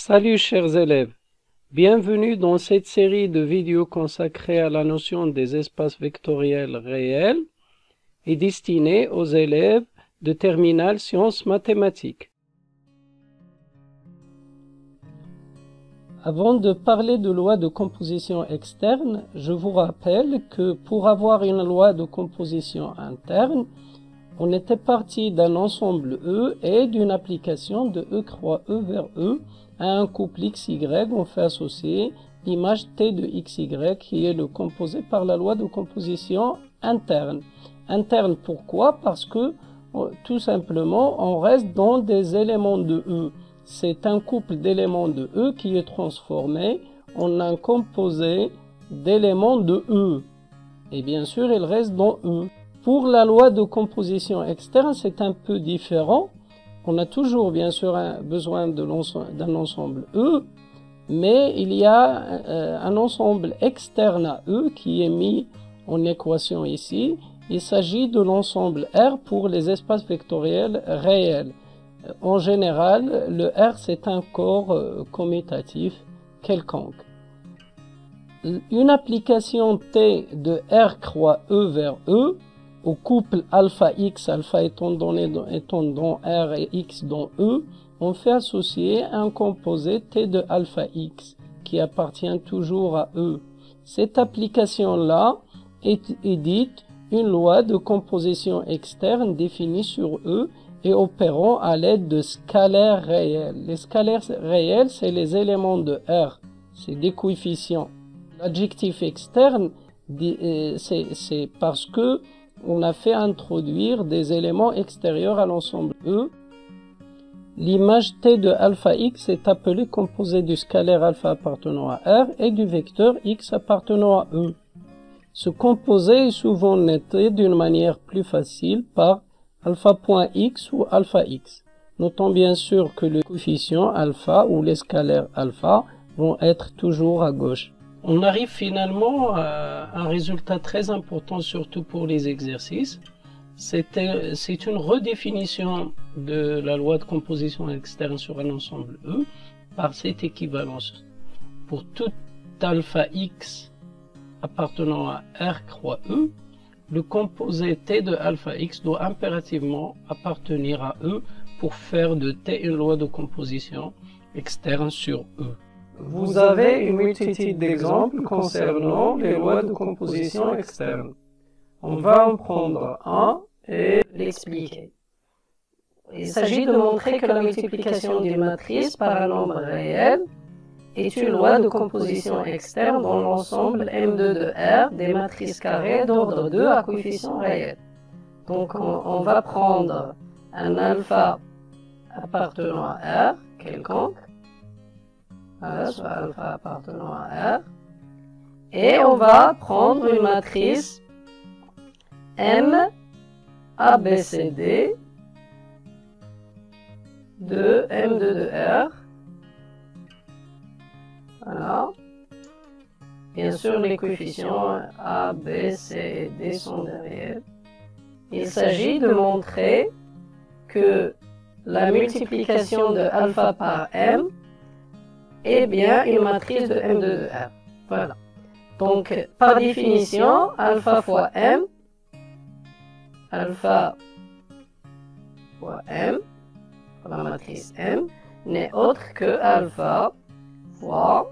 Salut chers élèves, bienvenue dans cette série de vidéos consacrée à la notion des espaces vectoriels réels et destinée aux élèves de terminale sciences mathématiques. Avant de parler de loi de composition externe, je vous rappelle que pour avoir une loi de composition interne, on était parti d'un ensemble E et d'une application de E croix E vers E à un couple XY. On fait associer l'image T de XY qui est le composé par la loi de composition interne. Interne pourquoi? Parce que tout simplement on reste dans des éléments de E. C'est un couple d'éléments de E qui est transformé en un composé d'éléments de E. Et bien sûr il reste dans E. Pour la loi de composition externe, c'est un peu différent. On a toujours, bien sûr, besoin d'un ensemble E, mais il y a un ensemble externe à E qui est mis en équation ici. Il s'agit de l'ensemble R pour les espaces vectoriels réels. En général, le R, c'est un corps commutatif quelconque. Une application T de R croix E vers E, au couple alpha x, alpha étant dans R et x dans E, on fait associer un composé T de alpha x qui appartient toujours à E. Cette application-là édite une loi de composition externe définie sur E et opérant à l'aide de scalaires réels. Les scalaires réels, c'est les éléments de R, c'est des coefficients. L'adjectif externe, c'est parce que on a fait introduire des éléments extérieurs à l'ensemble E. L'image T de alpha x est appelée composée du scalaire alpha appartenant à R et du vecteur x appartenant à E. Ce composé est souvent noté d'une manière plus facile par alpha.x ou alpha x. Notons bien sûr que les coefficients alpha ou les scalaires alpha vont être toujours à gauche. On arrive finalement à un résultat très important, surtout pour les exercices. C'est une redéfinition de la loi de composition externe sur un ensemble E par cette équivalence. Pour tout alpha x appartenant à R croix E, le composé T de alpha x doit impérativement appartenir à E pour faire de T une loi de composition externe sur E. Vous avez une multitude d'exemples concernant les lois de composition externe. On va en prendre un et l'expliquer. Il s'agit de montrer que la multiplication d'une matrice par un nombre réel est une loi de composition externe dans l'ensemble M2 de R des matrices carrées d'ordre 2 à coefficient réel. Donc on va prendre un alpha appartenant à R quelconque, soit alpha appartenant à R, et on va prendre une matrice M ABCD de M2 de R. Voilà. Bien sûr, les coefficients A, B, C et D sont derrière. Il s'agit de montrer que la multiplication de alpha par M est bien une matrice de M2 de R. Voilà. Donc, par définition, alpha fois M, alpha fois M, la matrice M, n'est autre que alpha fois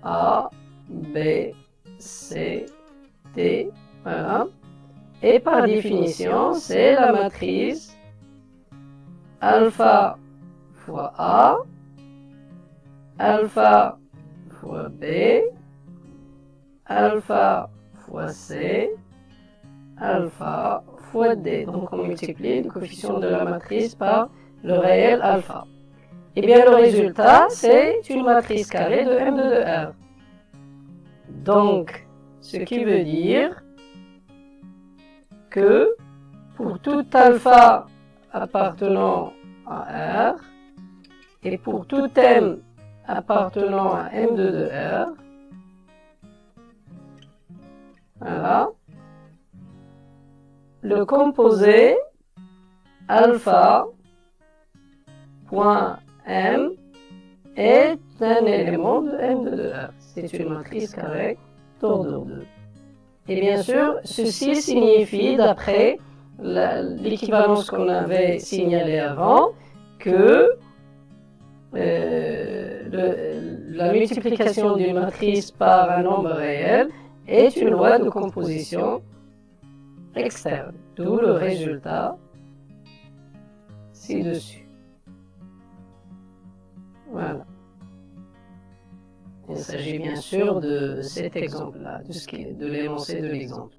A, B, C, D. Voilà. Et par définition, c'est la matrice alpha fois A, alpha fois B, alpha fois C, alpha fois D. Donc on multiplie le coefficient de la matrice par le réel alpha. Et bien le résultat, c'est une matrice carrée de M2 de R. Donc, ce qui veut dire que pour tout alpha appartenant à R et pour tout M appartenant à M2 de R, voilà, le composé alpha point M est un élément de M de R. C'est une matrice carrée d'ordre 2. Et bien sûr, ceci signifie, d'après l'équivalence qu'on avait signalée avant, que la multiplication d'une matrice par un nombre réel est une loi de composition externe, d'où le résultat ci-dessus. Voilà. Il s'agit bien sûr de cet exemple-là, de l'énoncé de l'exemple.